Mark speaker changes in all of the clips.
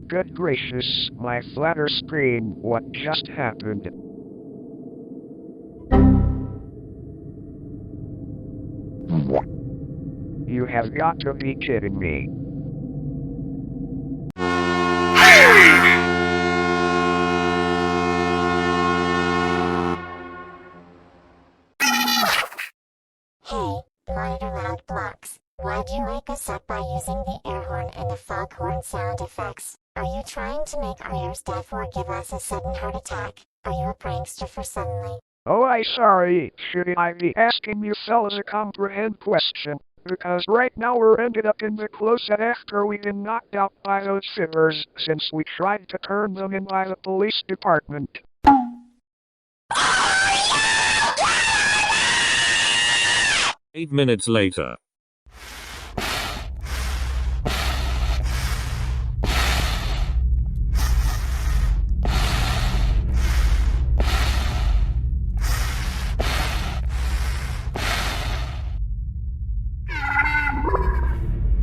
Speaker 1: Good gracious, my flatter screen, what just happened? You have got to be kidding me.
Speaker 2: Hey, MonitorLoudBlox. Why'd you wake us up by using the air horn and the foghorn sound effects? Are you trying to make our ears deaf or give us a sudden heart attack? Are you a prankster for suddenly?
Speaker 1: Oh, I sorry. Should I be asking you fellas a comprehend question? Because right now we're ended up in the closet after we've been knocked out by those shivers, since we tried to turn them in by the police department.
Speaker 3: 8 minutes later.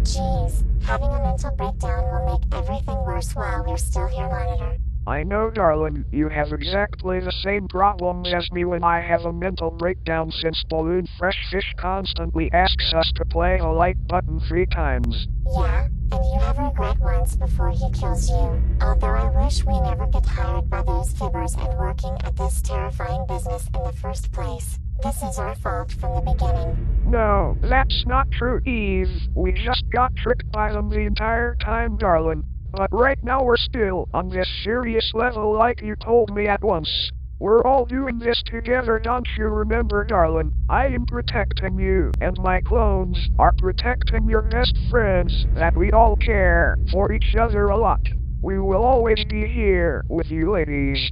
Speaker 2: Jeez, having a mental breakdown will make everything worse while we're still here, Monitor.
Speaker 1: I know, darling, you have exactly the same problems as me when I have a mental breakdown, since Balloon Fresh Fish constantly asks us to play the like button 3 times.
Speaker 2: Yeah, and you have regret once before he kills you. Although I wish we never get hired by those fibbers and working at this terrifying business in the first place. This is our fault from the beginning.
Speaker 1: No, that's not true, Eve. We just got tricked by them the entire time, darling. But right now we're still on this serious level like you told me at once. We're all doing this together, don't you remember, darling? I am protecting you, and my clones are protecting your best friends, that we all care for each other a lot. We will always be here with you, ladies.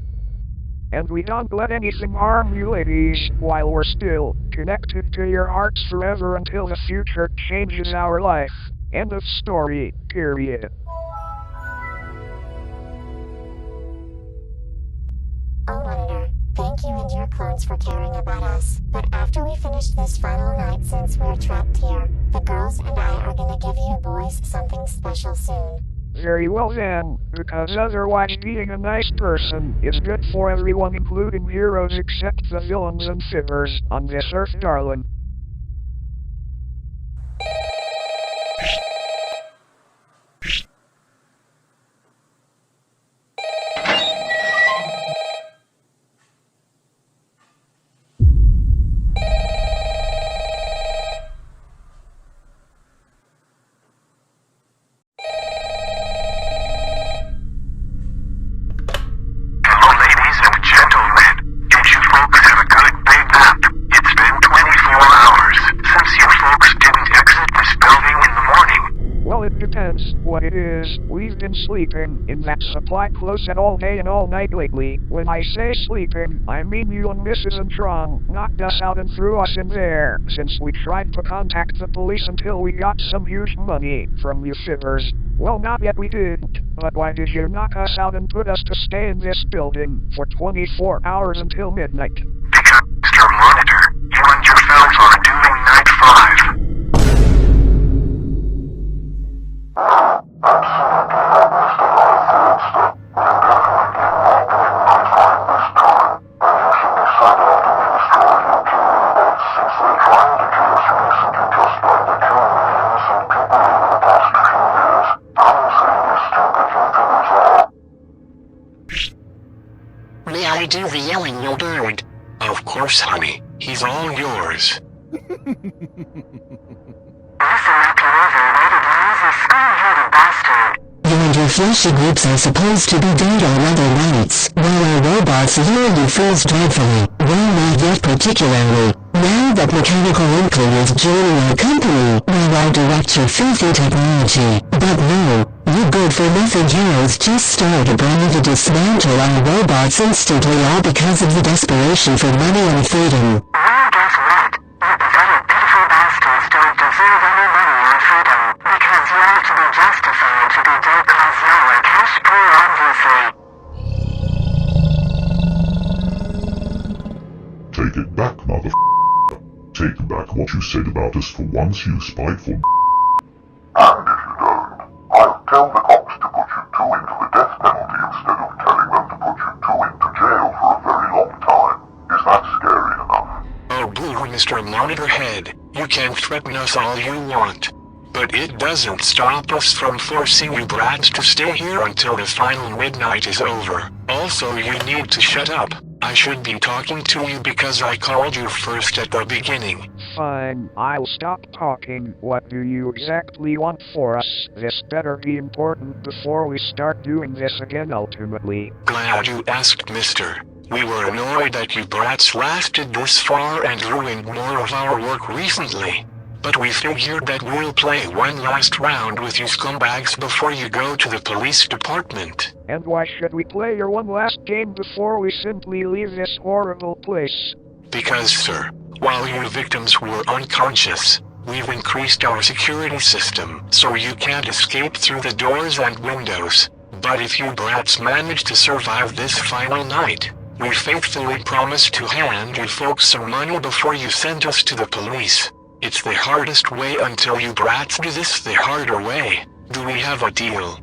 Speaker 1: And we don't let anything harm you, ladies, while we're still connected to your hearts forever until the future changes our life. End of story, period.
Speaker 2: Oh, Monitor, thank you and your clones for caring about us. But after we finish this final night, since we're trapped here, the girls and I are gonna give you boys something special soon.
Speaker 1: Very well then, because otherwise being a nice person is good for everyone, including heroes except the villains and fibbers on this earth, darling. Depends what it is. We've been sleeping in that supply closet all day and all night lately. When I say sleeping, I mean you and Mrs. and Tron knocked us out and threw us in there, since we tried to contact the police until we got some huge money from you fibbers. Well, not yet we didn't, but why did you knock us out and put us to stay in this building for 24 hours until midnight?
Speaker 4: Because, Mr. Monitor, you and your fellows are doing night 5.
Speaker 5: May I do the yelling, Willburd?
Speaker 6: Of course, honey. He's all yours.
Speaker 5: You and your fleshy groups are supposed to be dead on other nights, while our robots heal you fools dreadfully. Well, not yet particularly. Now that Mechanical Inkling is joining our company, will I direct your filthy technology. But no, you good-for-nothing heroes just started ready to dismantle our robots instantly, all because of the desperation for money and freedom.
Speaker 4: Guess what? You pathetic, pitiful bastards don't deserve any money or freedom, because you have to be justified to be dead cause you were cash poor, obviously.
Speaker 7: Take it back, mother. Take back what you said about us for once, you spiteful. And if you don't, I'll
Speaker 6: can threaten us all you want. But it doesn't stop us from forcing you brats to stay here until the final midnight is over. Also, you need to shut up. I should be talking to you because I called you first at the beginning.
Speaker 1: Fine, I'll stop talking. What do you exactly want for us? This better be important before we start doing this again ultimately.
Speaker 6: Glad you asked, mister. We were annoyed that you brats lasted this far and ruined more of our work recently. But we figured that we'll play one last round with you scumbags before you go to the police department.
Speaker 1: And why should we play your one last game before we simply leave this horrible place?
Speaker 6: Because, sir, while you victims were unconscious, we've increased our security system so you can't escape through the doors and windows. But if you brats manage to survive this final night, we faithfully promise to hand you folks some money before you send us to the police. It's the hardest way until you brats do this the harder way. Do we have a deal?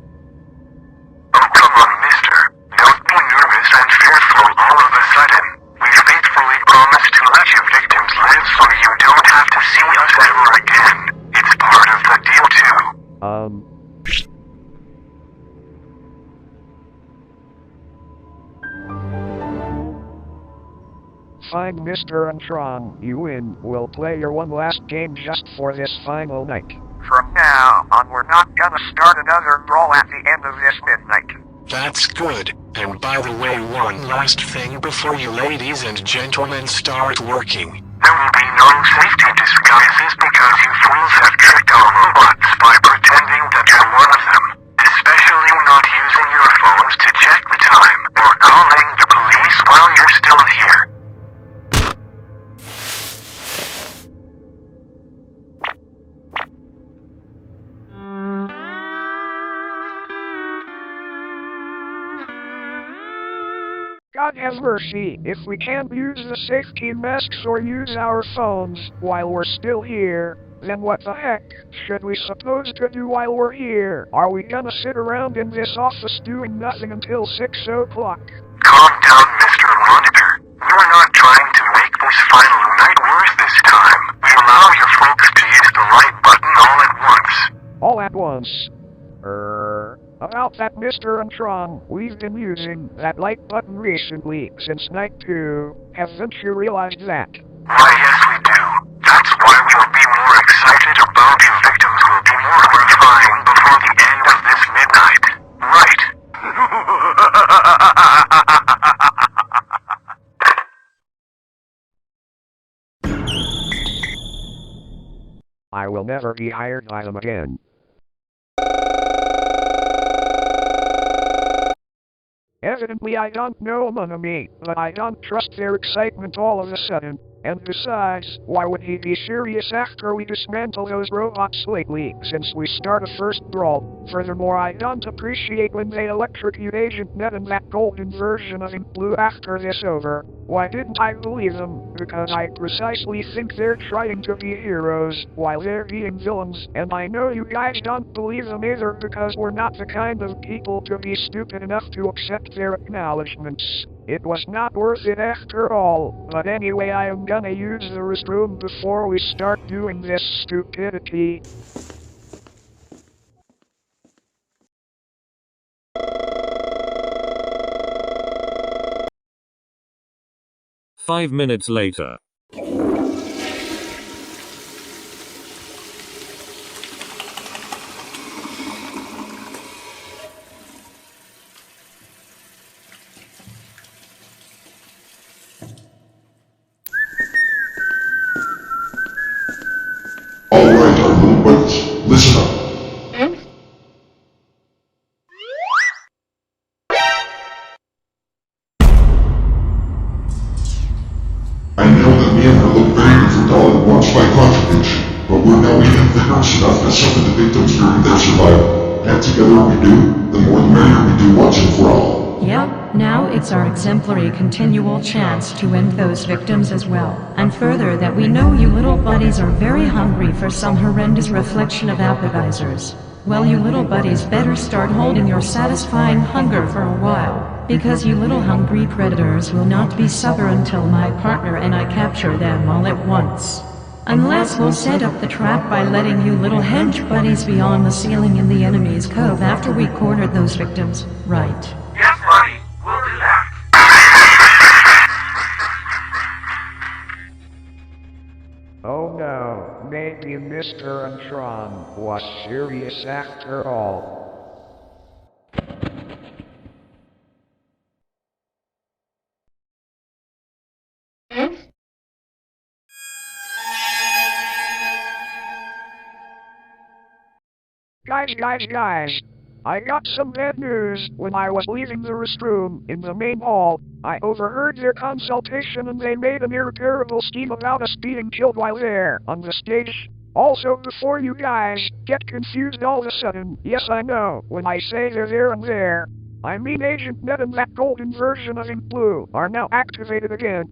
Speaker 4: Oh, come on, mister. Don't be nervous and fearful all of a sudden. We faithfully promise to let you victims live so you don't have to see us ever again. It's part of the deal too.
Speaker 1: Fine, Mr. Antron, you win. We'll play your one last game just for this final night.
Speaker 8: From now on, we're not gonna start another brawl at the end of this midnight.
Speaker 6: That's good. And by the way, one last thing before you ladies and gentlemen start working.
Speaker 4: There will be no safety disguises because you fools have tricked our robots by pretending that you're one of them. Especially not using your phones to check the time or calling the police while you're still here.
Speaker 1: God have mercy, if we can't use the safety masks or use our phones while we're still here, then what the heck should we suppose to do while we're here? Are we gonna sit around in this office doing nothing until 6 o'clock?
Speaker 4: Calm down, Mr. Monitor. We're not trying to make this final night worse this time. We allow you folks to use the right button all at once.
Speaker 1: All at once. About that, Mr. Antron, we've been using that like button recently, since night 2. Haven't you realized that?
Speaker 4: Why, yes we do. That's why we'll be more excited about you victims will be more horrifying before the end of this midnight. Right.
Speaker 1: I will never be hired by them again. Evidently I don't know Monami, but I don't trust their excitement all of a sudden. And besides, why would he be serious after we dismantle those robots lately, since we start a first brawl? Furthermore, I don't appreciate when they electrocute Agentnette and that golden version of InkBlu after this over. Why didn't I believe them? Because I precisely think they're trying to be heroes, while they're being villains, and I know you guys don't believe them either because we're not the kind of people to be stupid enough to accept their acknowledgements. It was not worth it after all, but anyway, I am gonna use the restroom before we start doing this stupidity.
Speaker 3: Five minutes later.
Speaker 7: Alright, our little buddies, listen up. I know that me and her look very different all at once by contradiction, but we're now even vigorous enough to suffer the victims during their survival. And together we do, the more the merrier we do once and for all.
Speaker 9: Yep, now it's our exemplary continual chance to end those victims as well. And further that we know you little buddies are very hungry for some horrendous reflection of appetizers. Well, you little buddies better start holding your satisfying hunger for a while, because you little hungry predators will not be supper until my partner and I capture them all at once. Unless we'll set up the trap by letting you little hench buddies be on the ceiling in the enemy's cove after we cornered those victims, right?
Speaker 8: Yes, buddy. We'll do that.
Speaker 1: Oh no, maybe Mr. Antron was serious after all. Guys, I got some bad news. When I was leaving the restroom in the main hall, I overheard their consultation and they made an irreparable scheme about us being killed while there on the stage. Also, before you guys get confused all of a sudden, yes I know, when I say they're there and there, I mean Agentnette and that golden version of InkBlu are now activated again.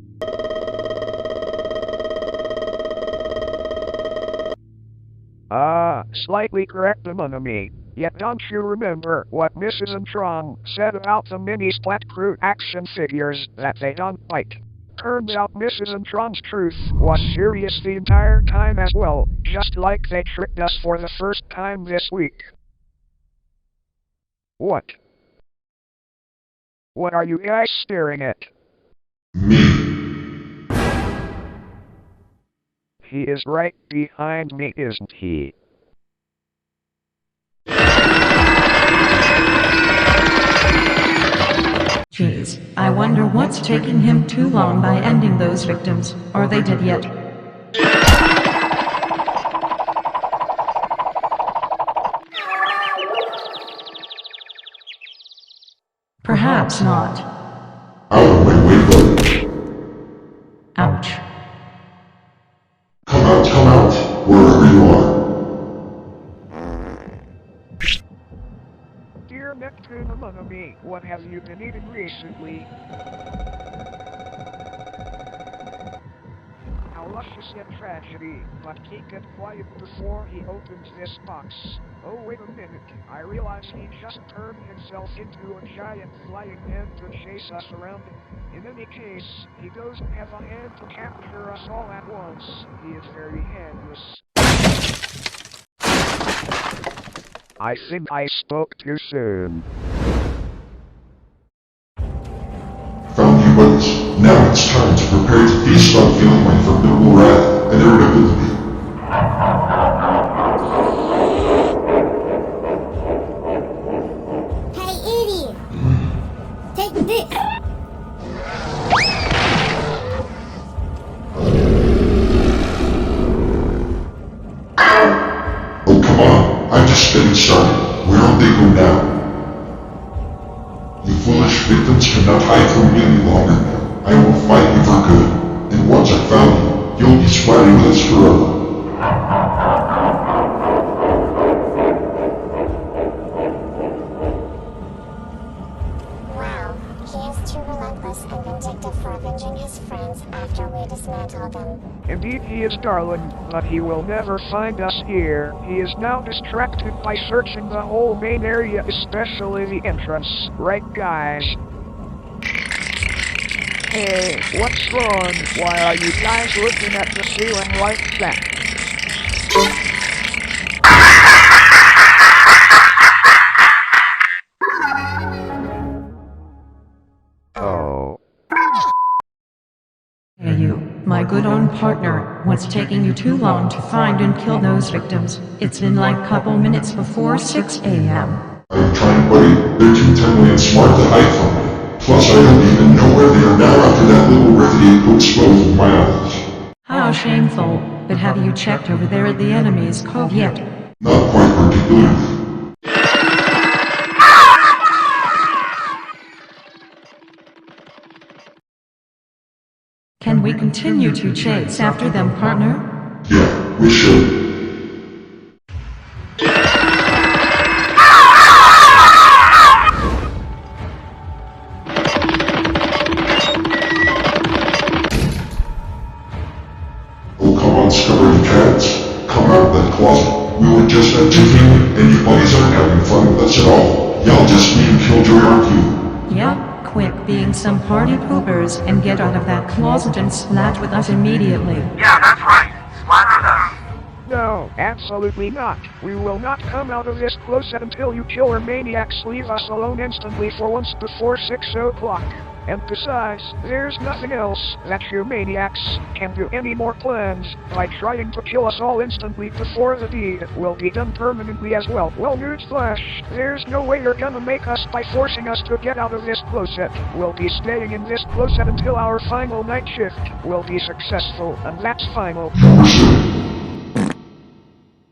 Speaker 1: Slightly correct among me. Yet don't you remember what Mrs. Antron said about the mini Splat crew action figures that they don't fight? Turns out Mrs. Antron's truth was serious the entire time as well, just like they tricked us for the first time this week. What? What are you guys staring at?
Speaker 7: Me.
Speaker 1: He is right behind me, isn't he?
Speaker 9: Jeez, I wonder what's taking him too long by ending those victims. Are they dead yet? Perhaps not.
Speaker 7: Out of my way, buddy.
Speaker 9: Ouch.
Speaker 7: Come out, wherever you are.
Speaker 1: Dear Neptune among me, what have you been eating recently? How luscious yet tragedy, but keep it quiet before he opens this box. Oh wait a minute, I realize he just turned himself into a giant flying man to chase us around. In any case, he doesn't have a hand to capture us all at once. He is very handless. I think I spoke too soon.
Speaker 7: Found you, buddies. Now it's time to prepare to feast on feeling my formidable wrath and irritability.
Speaker 2: Hey, idiot! Take this!
Speaker 7: Oh, come on. I'm just getting started. Where will they go now? You foolish victims cannot hide from me any longer. I will fight you for good. And once I found you, you'll be splatting with us forever.
Speaker 2: Wow, he is too relentless and vindictive for avenging his friends after we dismantled them.
Speaker 1: Indeed he is, darling, but he will never find us here. He is now distracted by searching the whole main area, especially the entrance. Right, guys? Hey, what's wrong? Why are you guys looking at the ceiling like that? Oh.
Speaker 9: Hey you, my good own partner, what's taking you too long to find and kill those victims? It's been like couple minutes before 6 a.m.
Speaker 7: I'm trying, buddy. They're too timely and smart to hide from me. Plus, I don't even know where they are now after that little rickety could explode with my eyes.
Speaker 9: How shameful, but have you checked over there at the enemy's cove yet?
Speaker 7: Not quite particularly.
Speaker 9: Can we continue to chase after them, partner?
Speaker 7: Yeah, we should. Oh, come on, scurry cats. Come out of that closet. We were just entertaining, and you buddies aren't having fun with us at all. Y'all just being killjoy, aren't you?
Speaker 9: Yep, quit being some party poopers and get out of that closet and splat with us immediately.
Speaker 8: Yeah, that's right. Splat
Speaker 1: Absolutely not. We will not come out of this closet until you killer maniacs leave us alone instantly for once before 6 o'clock. And besides, there's nothing else that you maniacs can do any more plans by trying to kill us all instantly before the deed will be done permanently as well. Well, newsflash, there's no way you're gonna make us by forcing us to get out of this closet. We'll be staying in this closet until our final night shift will be successful, and that's final.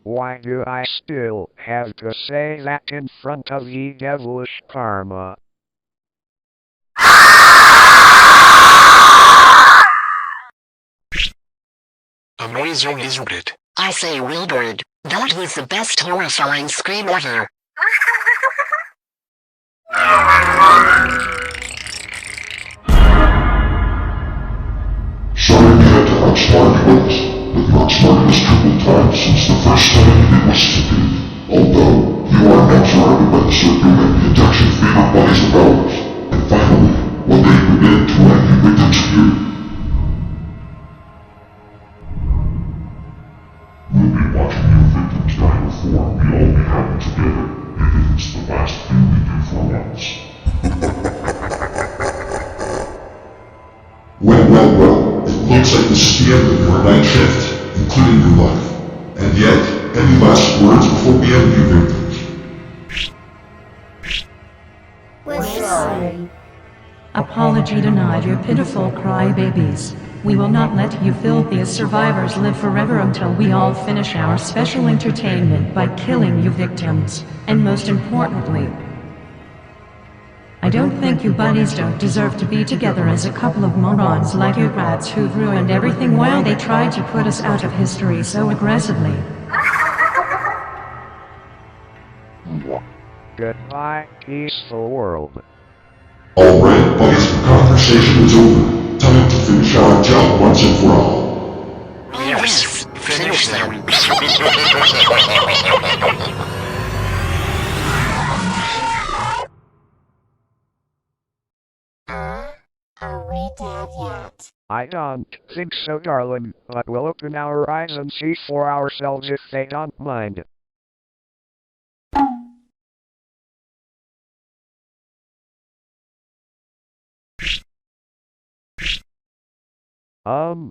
Speaker 1: Why do I still have to say that in front of the devilish karma?
Speaker 6: Amazing, isn't it?
Speaker 5: I say, Willburd, that was the best horrifying scream ever.
Speaker 7: Sorry we had to outsmart you, but you outsmarted us triple times since the first time you did was stupid. Although, you are now surrounded by the circle and the injection favorite bodies of ours. And finally, one day we begin to land you victims here. We'll be watching you victims die before we all be happy together, even if it's the last thing we do for once. Well, it looks like this is the end of your night shift, including your life. And yet, any last words before we end you victims?
Speaker 2: We're sorry.
Speaker 9: Apology denied, you pitiful crybabies. We will not let you filthy survivors live forever until we all finish our special entertainment by killing you victims. And most importantly, I don't think you buddies don't deserve to be together as a couple of morons like you brats who've ruined everything while they tried to put us out of history so aggressively.
Speaker 1: Goodbye, peaceful world.
Speaker 7: Alright, buddies, the conversation is over. Time to finish our job once and for all.
Speaker 5: Yes, finish them.
Speaker 2: Are we dead yet?
Speaker 1: I don't think so, darling, but we'll open our eyes and see for ourselves if they don't mind.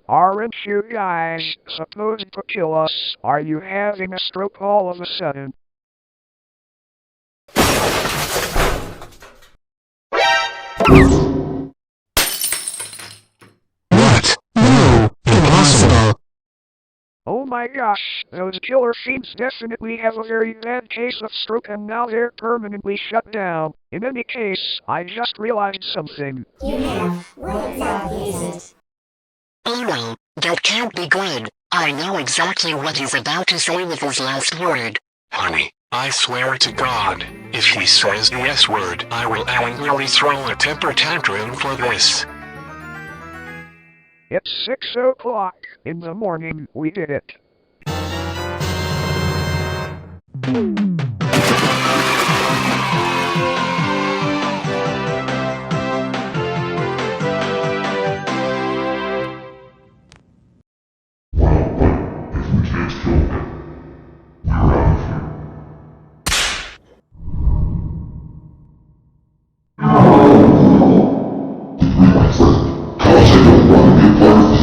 Speaker 1: Aren't you guys supposed to kill us? Are you having a stroke all of a sudden?
Speaker 5: What? No, impossible.
Speaker 1: Oh my gosh, those killer fiends definitely have a very bad case of stroke and now they're permanently shut down. In any case, I just realized something.
Speaker 2: You have. What exactly is it?
Speaker 5: Oh no, that can't be good. I know exactly what he's about to say with his last word.
Speaker 6: Honey, I swear to God, if he says the S word, I will angrily throw a temper tantrum for this.
Speaker 1: It's 6 o'clock in the morning, we did it.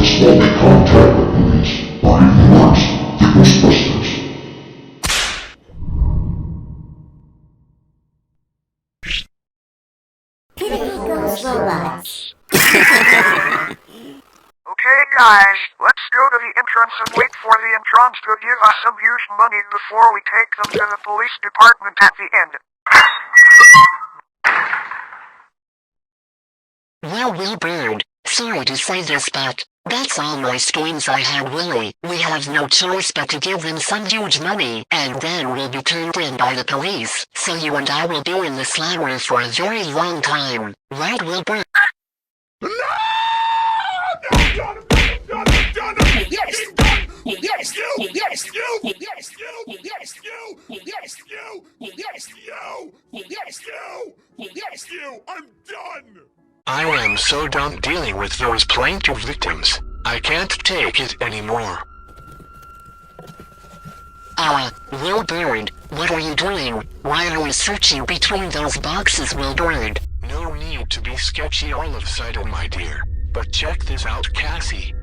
Speaker 7: Small big contact with police, or even worse, the Ghostbusters.
Speaker 2: Pizzapolis robots.
Speaker 8: Okay guys, let's go to the entrance and wait for the entrance to give us some huge money before we take them to the police department at the end.
Speaker 5: Well, Willburd, sorry to say this, but that's all my schemes I had, Willie. We have no choice but to give them some huge money, and then we'll be turned in by the police. So you and I will be in the slammer for a very long time. Right, Willburd?
Speaker 10: I'm done!
Speaker 6: I am so done dealing with those plaintive victims. I can't take it anymore.
Speaker 5: Willburd, what are you doing? Why are you searching between those boxes, Willburd?
Speaker 6: No need to be sketchy all of a sudden, my dear. But check this out, Cassie.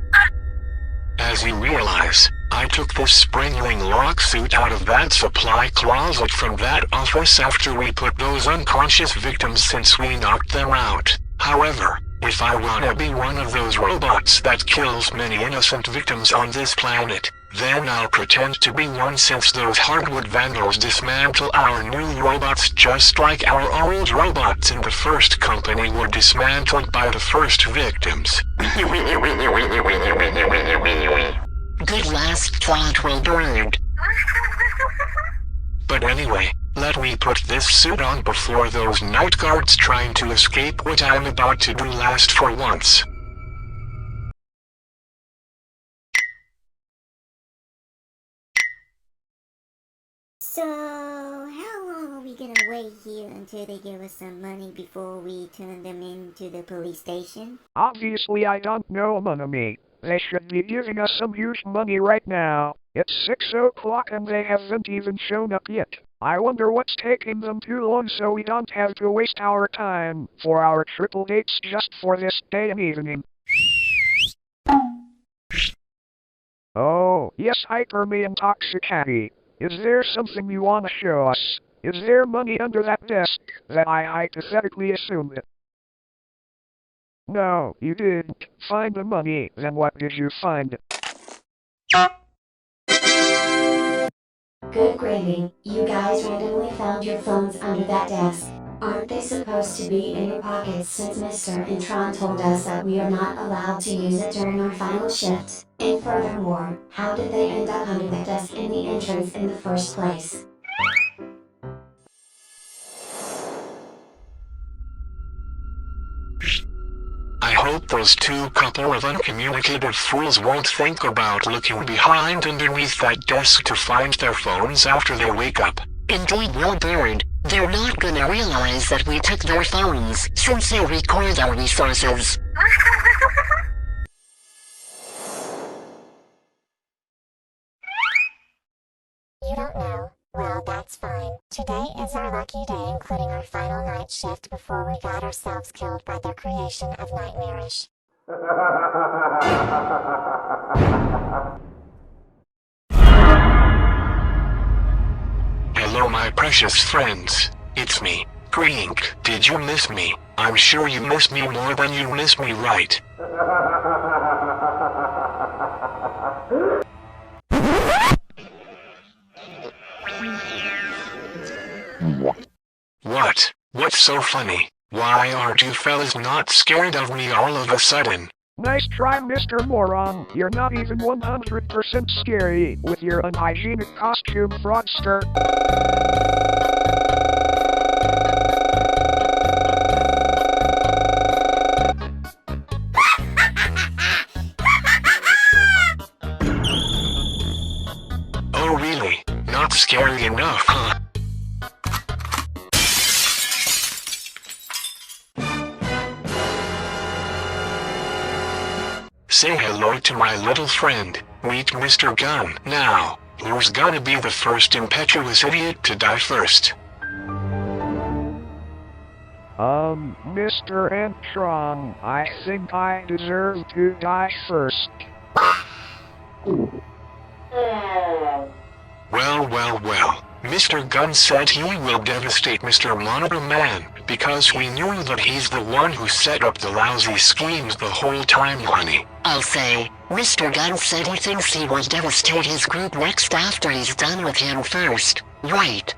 Speaker 6: As you realize, I took this Springling suit out of that supply closet from that office after we put those unconscious victims since we knocked them out. However, if I wanna be one of those robots that kills many innocent victims on this planet, then I'll pretend to be one since those hardwood vandals dismantle our new robots just like our old robots in the first company were dismantled by the first victims.
Speaker 5: Good last thought, Willburd.
Speaker 6: But anyway, let me put this suit on before those night guards trying to escape what I'm about to do last for once.
Speaker 2: So, how long are we gonna wait here until they give us some money before we turn them into the police station?
Speaker 1: Obviously I don't know, Monami. They should be giving us some huge money right now. It's 6 o'clock and they haven't even shown up yet. I wonder what's taking them too long so we don't have to waste our time for our triple dates just for this day and evening. Oh, yes, Hyperme and Toxicattie. Is there something you want to show us? Is there money under that desk that I hypothetically assumed? No, you didn't find the money. Then what did you find?
Speaker 11: Good gravy. You guys randomly found your phones under that desk. Aren't they supposed to be in your pockets since Mr. Intron told us that we are not allowed to use it during our final shift? And furthermore, how did they end up under that desk in the entrance in the first place?
Speaker 6: I hope those two couple of uncommunicative fools won't think about looking behind underneath that desk to find their phones after they wake up.
Speaker 5: Indeed, Willburd. They're not gonna realize that we took their phones, since they record our resources.
Speaker 2: You don't know? Well, that's fine. Today is our lucky day, including our final night shift before we got ourselves killed by their creation of Nightmarish.
Speaker 6: Hello, my precious friends. It's me, Grink. Did you miss me? I'm sure you miss me more than you miss me, right? What? What's so funny? Why aren't you fellas not scared of me all of a sudden?
Speaker 1: Nice try, Mr. Moron. You're not even 100% scary with your unhygienic costume, fraudster.
Speaker 6: Oh really? Not scary enough, huh? Say hello to my little friend. Meet Mr. Gunn. Now, who's gonna be the first impetuous idiot to die first?
Speaker 1: Mr. Antron, I think I deserve to die first.
Speaker 6: Well. Mr. Gunn said he will devastate Mr. Monitor Man, because we knew that he's the one who set up the lousy schemes the whole time, honey.
Speaker 5: I'll say, Mr. Gunn said he thinks he will devastate his group next after he's done with him first. Right.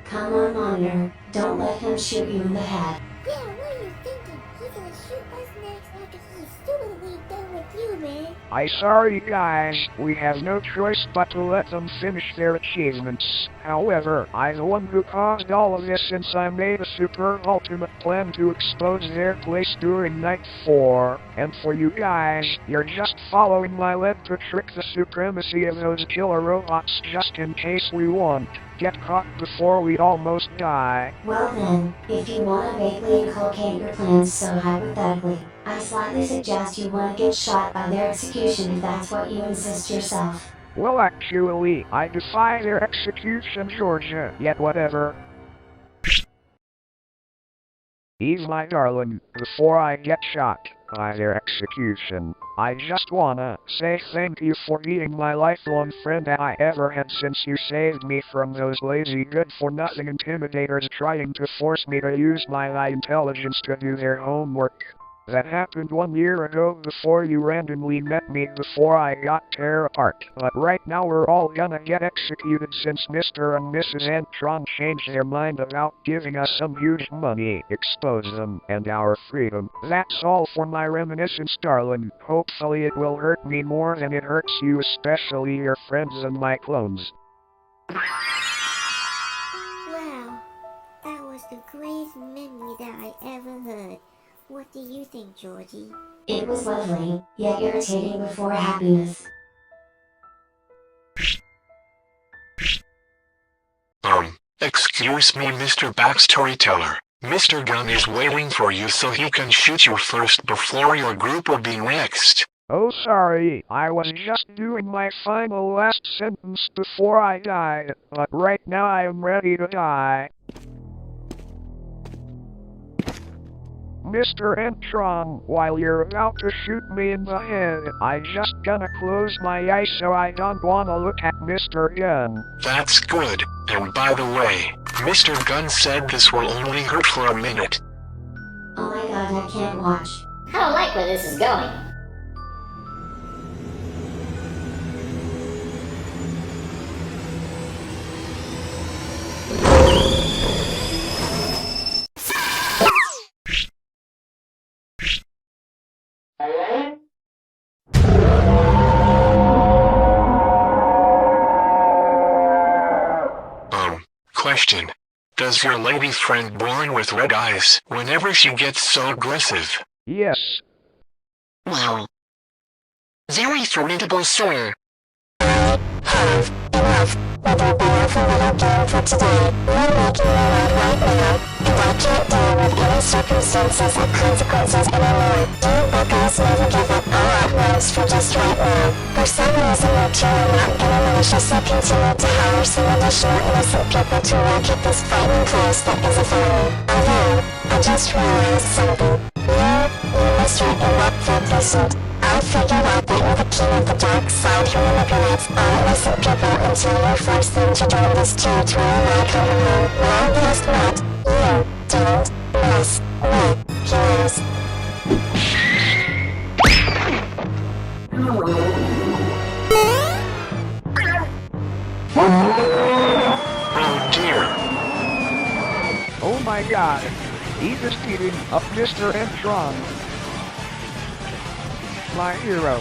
Speaker 11: Come on, Monitor. Don't let him shoot you in the head.
Speaker 2: Yeah, what are you thinking? He's gonna shoot us next after he's stupidly done with you, man.
Speaker 1: Sorry guys, we have no choice but to let them finish their achievements. However, I'm the one who caused all of this since I made a super ultimate plan to expose their place during night 4. And for you guys, you're just following my lead to trick the supremacy of those killer robots just in case we won't get caught before we almost die.
Speaker 11: Well then, if you want to vaguely inculcate your plans so hypothetically, I slightly suggest you want to get shot by their execution if that's what you insist yourself.
Speaker 1: Well, actually, I defy their execution, Georgia, yet whatever. Eve, my darling, before I get shot by their execution, I just wanna say thank you for being my lifelong friend that I ever had since you saved me from those lazy good-for-nothing intimidators trying to force me to use my high intelligence to do their homework. That happened 1 year ago before you randomly met me before I got tear apart. But right now we're all gonna get executed since Mr. and Mrs. Antron changed their mind about giving us some huge money, expose them, and our freedom. That's all for my reminiscence, darling. Hopefully it will hurt me more than it hurts you, especially your friends and my clones.
Speaker 2: Wow, that was the greatest memory that I ever heard. What do you think, Georgie?
Speaker 11: It was lovely, yet irritating before happiness.
Speaker 6: Excuse me, Mr. Backstoryteller. Mr. Gunn is waiting for you so he can shoot you first before your group will be next.
Speaker 1: Oh, sorry, I was just doing my final last sentence before I died, but right now I am ready to die. Mr. Antron, while you're about to shoot me in the head, I just gonna close my eyes so I don't wanna look at Mr. Gunn.
Speaker 6: That's good. And by the way, Mr. Gunn said this will only hurt for a minute.
Speaker 11: Oh my god, I can't watch.
Speaker 12: I don't like where this is going.
Speaker 6: Question. Does your lady friend born with red eyes whenever she gets so aggressive?
Speaker 1: Yes.
Speaker 12: Well, very formidable, sir.
Speaker 2: Whether better for little game for today, we're making a run right now, and I can't deal with any circumstances or consequences anymore. You buggers never give up all utmost for just right now. For some reason or two, I'm not gonna maliciously continue to hire some additional innocent people to work at this frightening place that is a family. Although, I just realized something. You misread in that fake receipt. I figured out that you're the king of the dark side who manipulates all innocent people until you force them to join this territory like home. Well, guess what? You don't mess with heroes.
Speaker 6: Oh dear.
Speaker 1: Oh my god. He's speeding up Mr. Antron. My hero.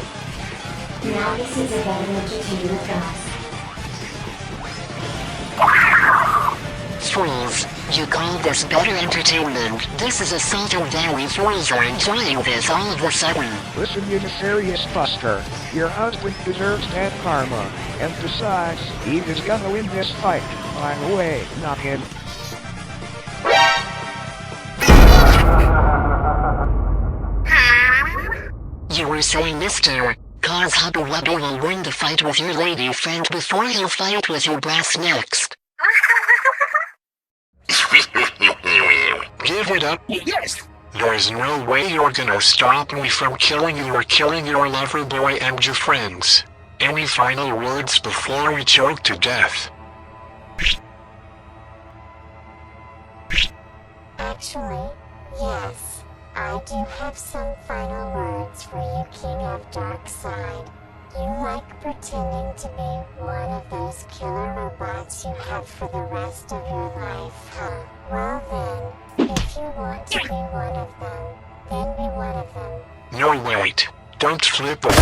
Speaker 11: Now this is a better entertainment, guys.
Speaker 12: Fools, you call this better entertainment? This is a Silicon Valley fools are enjoying this all of a sudden.
Speaker 1: Listen, you nefarious buster. Your husband deserves that karma. And besides, Eve is gonna win this fight. By the way, not him.
Speaker 12: You were saying, Mr. Cause Hubby Wubby will win the fight with your lady friend before he'll fight with your brass next.
Speaker 6: Give it up.
Speaker 10: Yes!
Speaker 6: There's no way you're gonna stop me from killing you or killing your lover boy and your friends. Any final words before we choke to death?
Speaker 2: Actually, yes. I do have some final words for you, King of Darkside. You like pretending to be one of those killer robots you have for the rest of your life, huh? Well then, if you want to be one of them, then be one of them.
Speaker 6: No, wait. Don't flip it.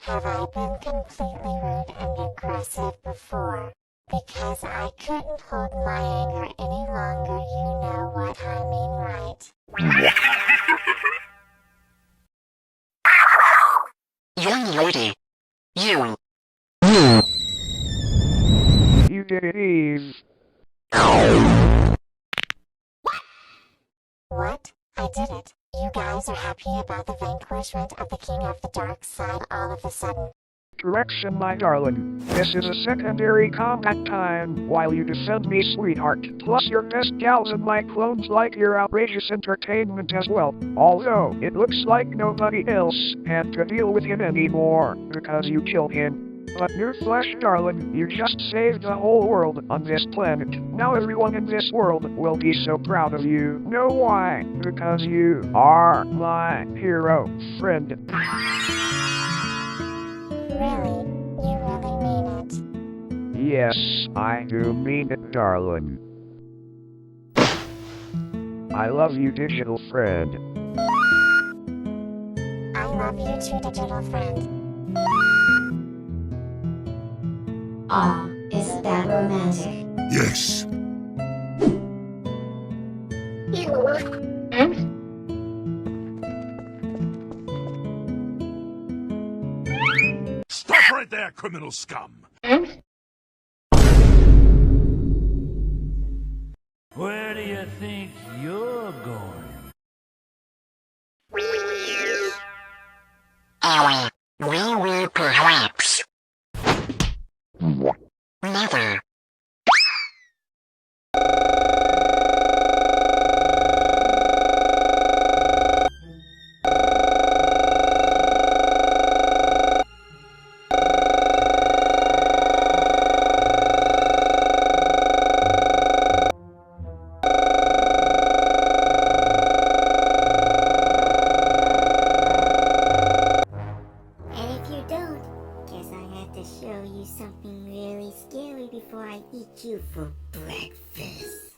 Speaker 2: Have I been completely rude and aggressive before? Because I couldn't hold my anger any longer, you know what I mean, right?
Speaker 12: Young lady. You.
Speaker 1: You did it, Eve.
Speaker 2: What? I did it. You guys are happy about the vanquishment of the King of the Dark Side all of a sudden.
Speaker 1: Correction, my darling. This is a secondary combat time while you defend me, sweetheart. Plus your best gals and my clones like your outrageous entertainment as well. Although, it looks like nobody else had to deal with him anymore because you killed him. But newsflash, darling, you just saved the whole world on this planet. Now everyone in this world will be so proud of you. Know why? Because you are my hero friend.
Speaker 2: Really? You really mean it?
Speaker 1: Yes, I do mean it, darling. I love you, digital friend.
Speaker 2: I love you too, digital friend.
Speaker 11: Aw, isn't that romantic?
Speaker 10: Yes. Stop right there, criminal scum.
Speaker 13: Where do you think you're going?
Speaker 12: Willburd perhaps. Mother.
Speaker 2: And if you don't, guess I have to show you something really scary before I eat you for breakfast.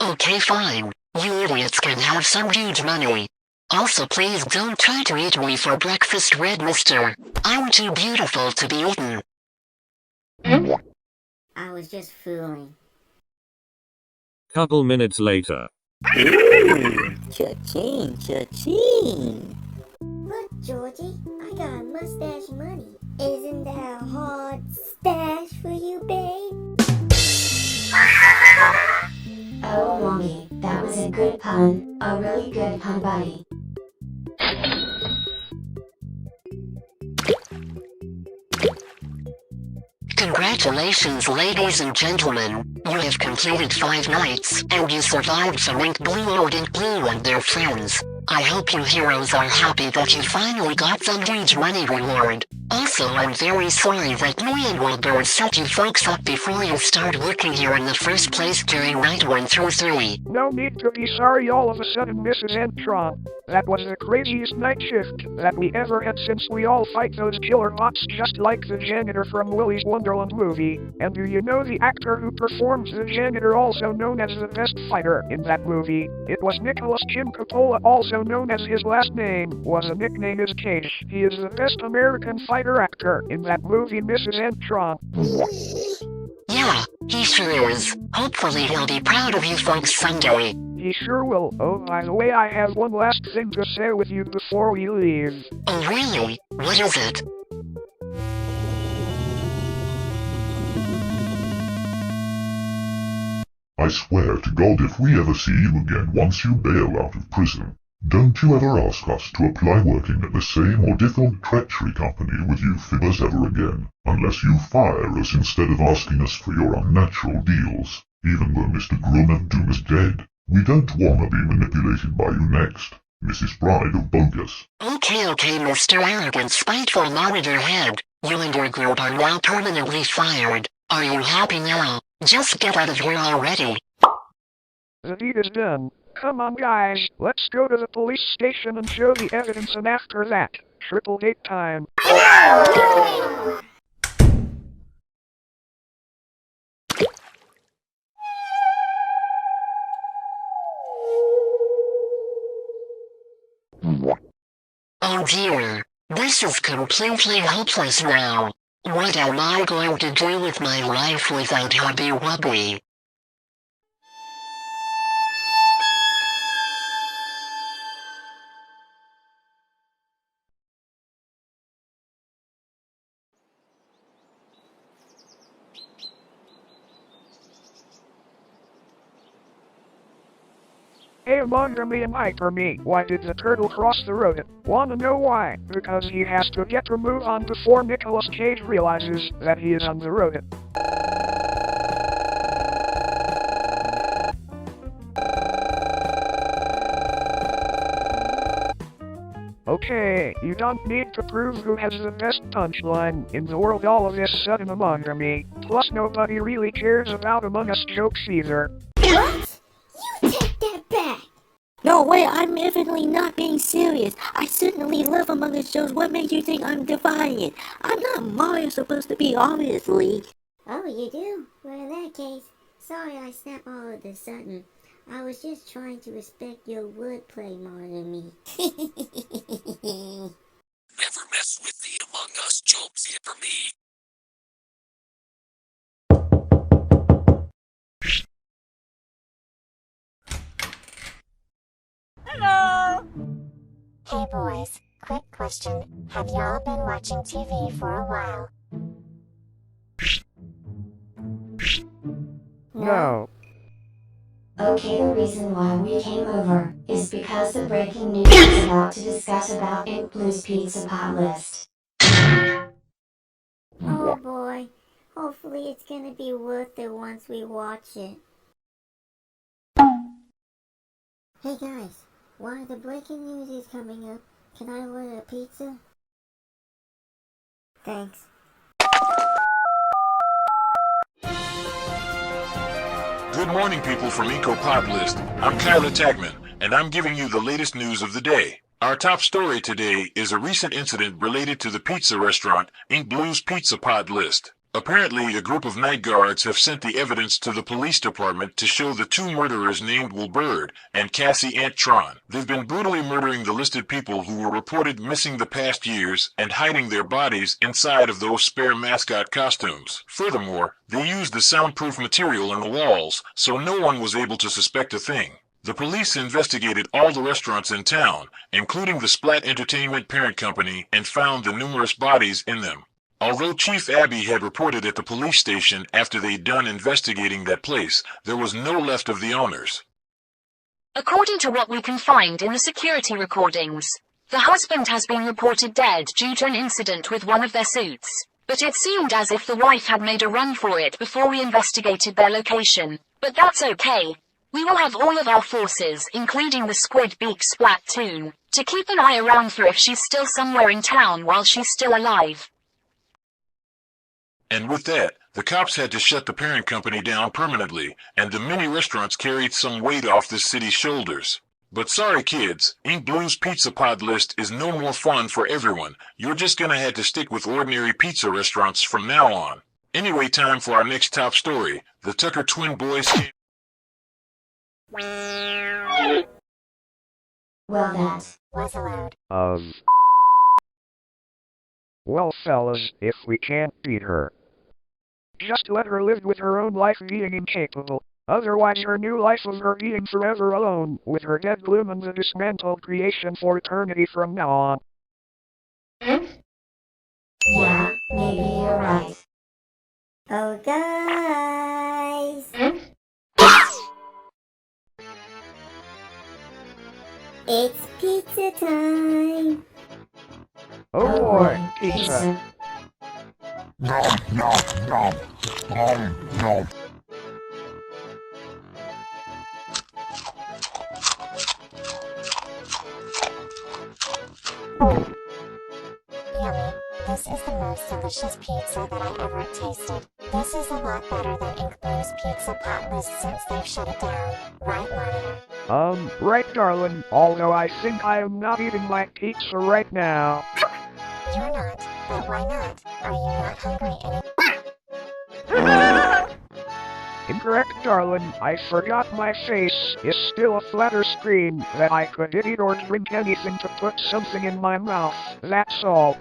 Speaker 12: Okay, fine. You idiots can have some huge money. Also, please don't try to eat me for breakfast, Red Mister. I'm too beautiful to be eaten.
Speaker 2: I was just fooling.
Speaker 3: Couple minutes later.
Speaker 14: Cha-ching, cha-ching.
Speaker 2: Look, Georgie, I got mustache money. Isn't that a hard stash for you, babe?
Speaker 11: Oh, Wongy, that was a good pun. A really good pun, buddy.
Speaker 12: Congratulations, ladies and gentlemen. You have completed 5 nights, and you survived from InkBlu and their friends. I hope you heroes are happy that you finally got some huge money reward. Also, I'm very sorry that me and Willburd set you folks up before you start working here in the first place during night 1 through 3.
Speaker 1: No need to be sorry all of a sudden, Mrs. Entron. That was the craziest night shift that we ever had since we all fight those killer bots just like the janitor from Willy's Wonderland movie. And do you know the actor who performs the janitor, also known as the best fighter in that movie? It was Nicholas Jim Coppola, also known as his last name was a nickname is Cage. He is the best American fighter actor in that movie, Mrs. Entron.
Speaker 12: Yeah, he sure is. Hopefully he'll be proud of you folks someday.
Speaker 1: He sure will. Oh, by the way, I have one last thing to say with you before we leave.
Speaker 12: Oh really? What is it?
Speaker 7: I swear to God, if we ever see you again once you bail out of prison, don't you ever ask us to apply working at the same or different treachery company with you fibbers ever again, unless you fire us instead of asking us for your unnatural deals. Even though Mr. Grown-up Doom is dead, we don't wanna be manipulated by you next, Mrs. Bride of Bogus.
Speaker 12: Okay, Mr. Arrogant Spiteful Monitor Head. You and your group are now permanently fired. Are you happy now? Just get out of here already.
Speaker 1: The deed is done. Come on, guys, let's go to the police station and show the evidence, and after that, triple date time.
Speaker 12: dear. This is completely hopeless now. What am I going to do with my life without Hubby Wubby?
Speaker 1: Hey, Among Me and Hyper Me, why did the turtle cross the road? Wanna know why? Because he has to get her move on before Nicolas Cage realizes that he is on the road. Okay, you don't need to prove who has the best punchline in the world all of this sudden Among Me. Plus nobody really cares about Among Us jokes either.
Speaker 14: What? You take that back! No way, I'm evidently not being serious. I certainly love Among Us shows. What makes you think I'm defiant? I'm not Mario supposed to be, obviously.
Speaker 2: Oh, you do? Well, in that case, sorry I snapped all of a sudden. I was just trying to respect your wordplay more than me.
Speaker 10: Never mess with the Among Us jokes here for me.
Speaker 2: Hello! Hey boys, quick question. Have y'all been watching TV for a while?
Speaker 1: No.
Speaker 11: Okay, the reason why we came over is because the breaking news is about to discuss about InkBlu's Pizza Pot list.
Speaker 2: Oh boy, hopefully it's gonna be worth it once we watch it. Hey guys, while the breaking news is coming up, can I order a pizza? Thanks.
Speaker 10: Good morning, people from Pot List. I'm Kyla Tagman, and I'm giving you the latest news of the day. Our top story today is a recent incident related to the pizza restaurant InkBlu's Pizza Pot List. Apparently, a group of night guards have sent the evidence to the police department to show the two murderers named Willburd and Cassie Antron. They've been brutally murdering the listed people who were reported missing the past years and hiding their bodies inside of those spare mascot costumes. Furthermore, they used the soundproof material in the walls, so no one was able to suspect a thing. The police investigated all the restaurants in town, including the Splat Entertainment parent company, and found the numerous bodies in them. Although Chief Abby had reported at the police station after they'd done investigating that place, there was no left of the owners.
Speaker 15: According to what we can find in the security recordings, the husband has been reported dead due to an incident with one of their suits, but it seemed as if the wife had made a run for it before we investigated their location. But that's okay. We will have all of our forces, including the Squid Beak Splatoon, to keep an eye around for if she's still somewhere in town while she's still alive.
Speaker 10: And with that, the cops had to shut the parent company down permanently, and the many restaurants carried some weight off the city's shoulders. But sorry kids, InkBlu's Pizza Pod List is no more fun for everyone. You're just gonna have to stick with ordinary pizza restaurants from now on. Anyway, time for our next top story. The Tucker twin boys came...
Speaker 11: Well, that
Speaker 2: was allowed.
Speaker 1: Well, fellas, if we can't beat her, just let her live with her own life being incapable. Otherwise her new life of her being forever alone with her dead gloom and the dismantled creation for eternity from now on.
Speaker 11: Yeah, maybe you're right.
Speaker 2: Oh guys! It's pizza time!
Speaker 1: Oh boy, pizza.
Speaker 7: Nom, nom, nom, nom, nom.
Speaker 2: Yummy. This is the most delicious pizza that I ever tasted. This is a lot better than InkBlu's Pizza Pot List since they've shut it down. Right, Monitor?
Speaker 1: Right, darling. Although I think I am not eating my pizza right now.
Speaker 2: You're not, but why not? Are you not hungry anymore?
Speaker 1: Incorrect, darling. I forgot my face is still a flatter screen that I could eat or drink anything to put something in my mouth. That's all.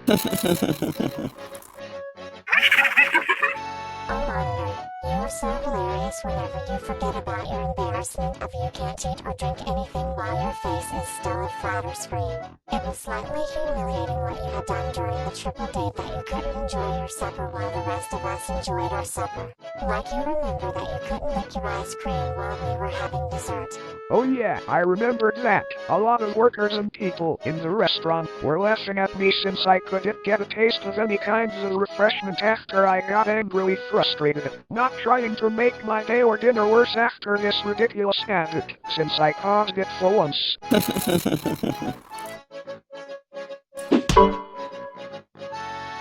Speaker 2: You are so hilarious whenever you forget about your embarrassment of you can't eat or drink anything while your face is still a flatter screen. It was slightly humiliating what you had done during the triple date that you couldn't enjoy your supper while the rest of us enjoyed our supper. Like you remember that you couldn't lick your ice cream while we were having dessert.
Speaker 1: Oh yeah, I remembered that. A lot of workers and people in the restaurant were laughing at me since I couldn't get a taste of any kinds of refreshment after I got angrily frustrated. Not trying to make my day or dinner worse after this ridiculous habit, since I caused it for once.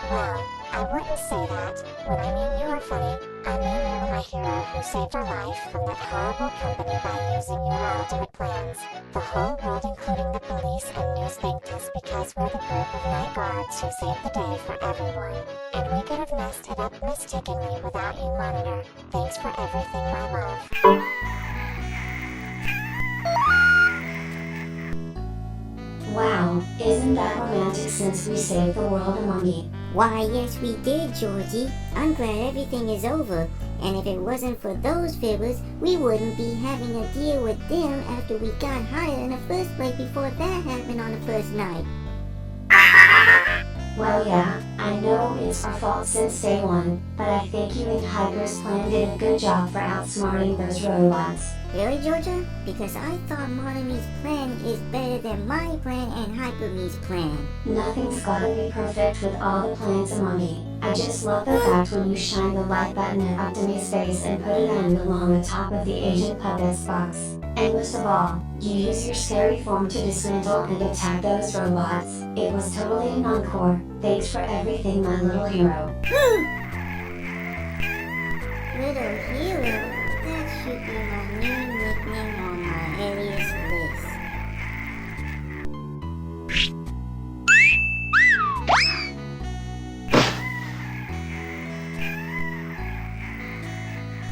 Speaker 2: Well, I wouldn't say that. When I mean you are funny, I mean you're my hero who saved our life from that horrible company by using your ultimate plans. The whole world, including the police and news, thanked us because we're the group of night guards who saved the day for everyone. And we could have messed it up mistakenly without you, Monitor. Thanks for everything, my love.
Speaker 11: Wow, isn't that romantic since we saved the world a monkey?
Speaker 14: Why, yes we did, Georgie. I'm glad everything is over. And if it wasn't for those fibbers, we wouldn't be having a deal with them after we got hired in the first place before that happened on the first night.
Speaker 11: Well yeah, I know it's our fault since day one, but I think you and Hyper's plan did a good job for outsmarting those robots.
Speaker 14: Really, Georgia? Because I thought Monome's plan is better than my plan and Hyperme's plan.
Speaker 11: Nothing's gotta be perfect with all the plans a monkey. I just love the fact when you shine the like button at Optimus face and put an end along the top of the Agent Puppets box. And most of all, you use your scary form to dismantle and attack those robots. It was totally an encore. Thanks for everything, my little hero.
Speaker 14: Little hero? That should be my new nickname on my alias list.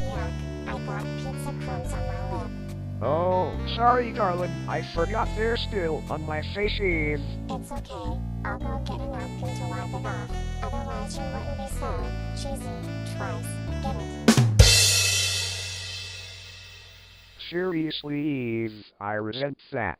Speaker 2: Yuck, I got pizza crumbs on my lip.
Speaker 1: Oh, sorry darling, I forgot they're still on my face.
Speaker 2: It's okay. I'll go get a napkin to wipe it off. Otherwise you wouldn't be so cheesy. Twice. Get it.
Speaker 1: Seriously, Eve, I resent that.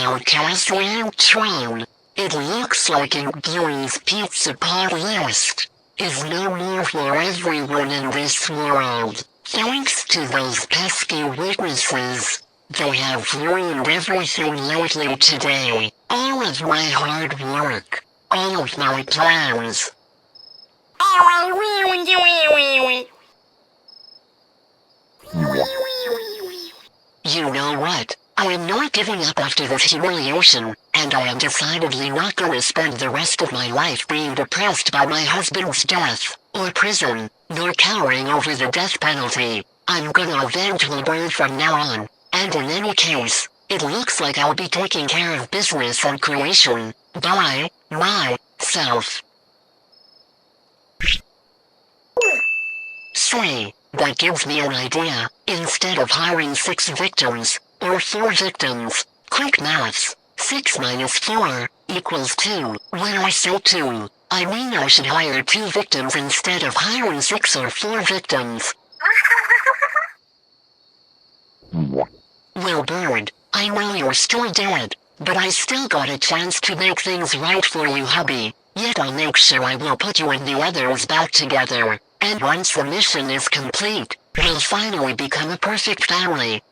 Speaker 12: Well, Cassie and Tron, it looks like InkBlu's Pizzapolis is no more for everyone in this world. Thanks to those pesky witnesses, they have ruined everything lately today. All of my hard work, all of my plans. You know what? I am not giving up after this humiliation, and I am decidedly not gonna spend the rest of my life being depressed by my husband's death, or prison, nor cowering over the death penalty. I'm gonna avenge Willburd from now on, and in any case, it looks like I'll be taking care of business and creation, by myself. Say, that gives me an idea. Instead of hiring 6 victims, or 4 victims, quick maths, 6 minus 4 equals 2. When I say 2, I mean I should hire 2 victims instead of hiring 6 or 4 victims. Willburd, I know you're still dead, but I still got a chance to make things right for you, hubby. Yet I'll make sure I will put you and the others back together, and once the mission is complete, we'll finally become a perfect family.